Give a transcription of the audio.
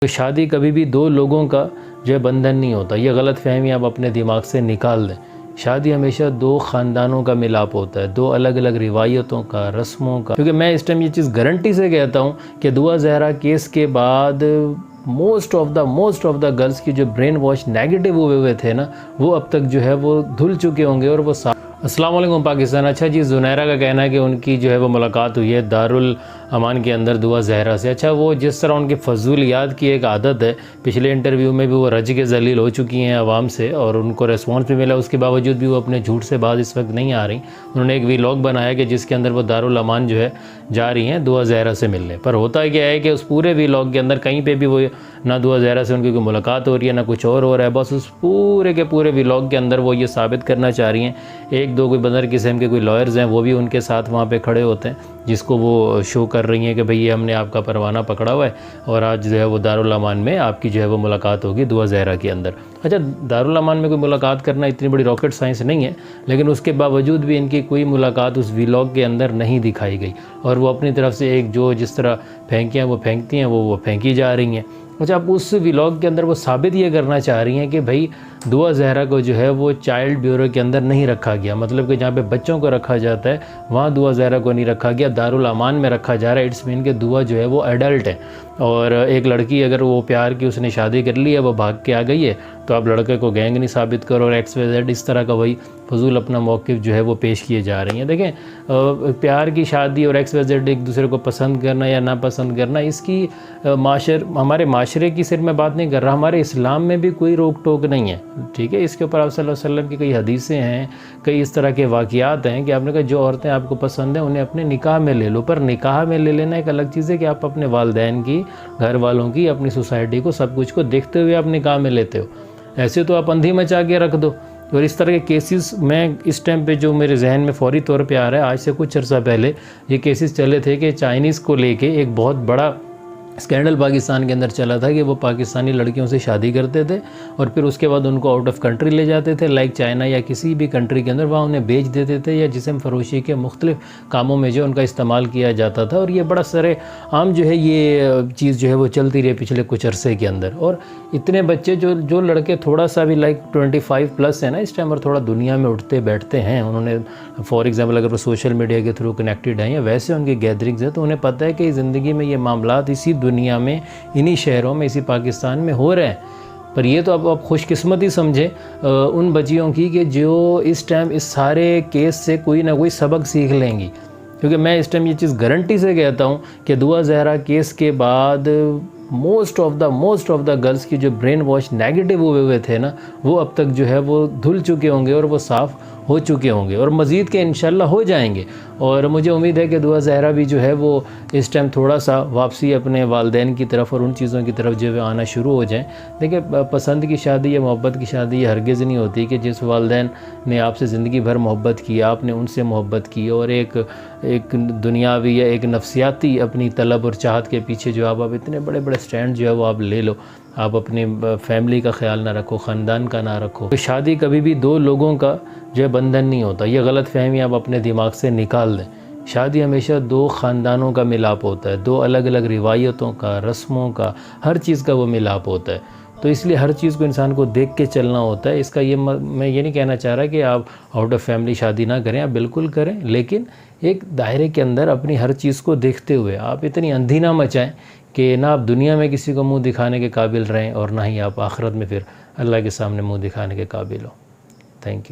तो शादी कभी भी दो लोगों का जो है बंधन नहीं होता। ये गलत फहमी आप अपने दिमाग से निकाल दें। शादी हमेशा दो ख़ानदानों का मिलाप होता है, दो अलग अलग रिवायतों का, रस्मों का। क्योंकि मैं इस टाइम ये चीज़ गारंटी से कहता हूँ कि दुआ ज़हरा केस के बाद मोस्ट ऑफ द गर्ल्स की जो ब्रेन वॉश नेगेटिव हुए थे ना, वो अब तक जो है वो धुल चुके होंगे और वो अस्सलाम वालेकुम पाकिस्तान। अच्छा जी, ज़ुनैरा का कहना है कि उनकी जो है वो मुलाकात हुई है दारुल अमान के अंदर दुआ ज़हरा से। अच्छा, वो जिस तरह उनकी फजूलियात की एक आदत है, पिछले इंटरव्यू में भी वो रज के जलील हो चुकी हैं आवाम से और उनको रिस्पॉन्स भी मिला, उसके बावजूद भी वो अपने झूठ से बाज इस वक्त नहीं आ रही। उन्होंने एक वीलॉग बनाया कि जिसके अंदर वो दारुल अमान जो है जा रही हैं दुआ ज़हरा से मिलने। पर होता क्या है कि उस पूरे वीलॉग के अंदर कहीं पर भी वो ना दुआ ज़हरा से उनकी कोई मुलाकात हो रही है, ना कुछ और हो रहा है। बस उस पूरे के पूरे वीलॉग के अंदर वो ये साबित करना चाह रही हैं, एक दो कोई बदर किस्म के कोई लॉयर्स हैं वो भी उनके साथ वहाँ पे खड़े होते हैं, जिसको वो शो कर रही हैं कि भाई ये हमने आपका परवाना पकड़ा हुआ है और आज जो है वो दारुल अमान में आपकी जो है वो मुलाकात होगी दुआ ज़हरा के अंदर। अच्छा, दारुल अमान में कोई मुलाकात करना इतनी बड़ी रॉकेट साइंस नहीं है, लेकिन उसके बावजूद भी इनकी कोई मुलाकात उस वीलॉग के अंदर नहीं दिखाई गई और वो अपनी तरफ से एक जो जिस तरह फेंकियाँ वो फेंकती हैं वो फेंकी जा रही हैं। अच्छा, अब उस व्लॉग के अंदर वो साबित ये करना चाह रही हैं कि भाई दुआ ज़हरा को जो है वो चाइल्ड ब्यूरो के अंदर नहीं रखा गया, मतलब कि जहाँ पे बच्चों को रखा जाता है वहाँ दुआ ज़हरा को नहीं रखा गया, दारुल अमान में रखा जा रहा है। इट्स मीन कि दुआ जो है वो एडल्ट है और एक लड़की अगर वो प्यार की उसने शादी कर ली है, वो भाग के आ गई है, तो आप लड़के को गैंग नहीं साबित करो और XYZ इस तरह का वही फजूल अपना मौक़िफ़ जो है वो पेश किए जा रही हैं। देखें, प्यार की शादी और XYZ एक दूसरे को पसंद करना या ना पसंद करना, इसकी हमारे माशरे की सिर्फ मैं बात नहीं कर रहा, हमारे इस्लाम में भी कोई रोक टोक नहीं है। ठीक है, इसके ऊपर आप सल्लल्लाहु अलैहि वसल्लम की कई हदीसें हैं, कई इस तरह के वाक़ियात हैं कि आपने कहा जो औरतें आपको पसंद हैं उन्हें अपने निकाह में ले लो। पर निकाह में ले लेना एक अलग चीज़ है कि आप अपने वालिदैन की, घर वालों की, अपनी सोसाइटी को, सब कुछ को देखते हुए आप निकाह में लेते हो। ऐसे तो आप अंधी मचा के रख दो। और इस तरह के केसेस मैं इस टाइम पे जो मेरे जहन में फ़ौरी तौर पे आ रहा है, आज से कुछ अर्सा पहले ये केसेस चले थे कि चाइनीज़ को लेके एक बहुत बड़ा स्कैंडल पाकिस्तान के अंदर चला था कि वो पाकिस्तानी लड़कियों से शादी करते थे और फिर उसके बाद उनको आउट ऑफ कंट्री ले जाते थे, लाइक चाइना या किसी भी कंट्री के अंदर, वहाँ उन्हें बेच देते थे या जिस्म फरोशी के मुख्तलिफ कामों में जो उनका इस्तेमाल किया जाता था। और ये बड़ा सरे आम जो है ये चीज़ जो है वो चलती रही पिछले कुछ अरसे के अंदर। और इतने बच्चे जो लड़के थोड़ा सा भी लाइक 25+ है ना इस टाइम और थोड़ा दुनिया में उठते बैठते हैं, उन्होंने फॉर एग्ज़ाम्पल अगर वो सोशल मीडिया के थ्रू कनेक्टेड हैं या वैसे उनकी गैदरिंग्स है, तो उन्हें पता है कि ज़िंदगी में ये मामलात इसी दुनिया में, इन्हीं शहरों में, इसी पाकिस्तान में हो रहे हैं। पर ये तो अब आप खुशकिस्मती समझें उन बच्चियों की कि जो इस टाइम इस सारे केस से कोई ना कोई सबक सीख लेंगी। क्योंकि मैं इस टाइम ये चीज़ गारंटी से कहता हूँ कि दुआ ज़हरा केस के बाद मोस्ट ऑफ द गर्ल्स की जो ब्रेन वॉश नेगेटिव हुए थे ना, वो अब तक जो है वो धुल चुके होंगे और वो साफ़ हो चुके होंगे और मज़ीद के इंशाल्लाह हो जाएंगे। और मुझे उम्मीद है कि दुआ ज़हरा भी जो है वो इस टाइम थोड़ा सा वापसी अपने वालिदैन की तरफ और उन चीज़ों की तरफ जो है आना शुरू हो जाएं। देखिए, पसंद की शादी या मोहब्बत की शादी ये हरगिज़ नहीं होती कि जिस वालिदैन ने आपसे ज़िंदगी भर मोहब्बत की, आपने उनसे मोहब्बत की और एक दुनियावी या एक नफ्सियाती अपनी तलब और चाहत के पीछे जो आप इतने बड़े बड़े स्टैंड जो है वो आप ले लो, आप अपनी फैमिली का ख्याल ना रखो, ख़ानदान का ना रखो। तो शादी कभी भी दो लोगों का जो है बंधन नहीं होता। ये गलत फहमी आप अपने दिमाग से निकाल दें। शादी हमेशा दो ख़ानदानों का मिलाप होता है, दो अलग अलग रिवायतों का, रस्मों का, हर चीज़ का वो मिलाप होता है। तो इसलिए हर चीज़ को इंसान को देख के चलना होता है। इसका मैं ये नहीं कहना चाह रहा कि आप आउट ऑफ फैमिली शादी ना करें, आप बिल्कुल करें, लेकिन एक दायरे के अंदर अपनी हर चीज़ को देखते हुए। आप इतनी अंधी ना मचाएं कि ना आप दुनिया में किसी को मुंह दिखाने के काबिल रहें और ना ही आप आखिरत में फिर अल्लाह के सामने मुंह दिखाने के काबिल हो। Thank you.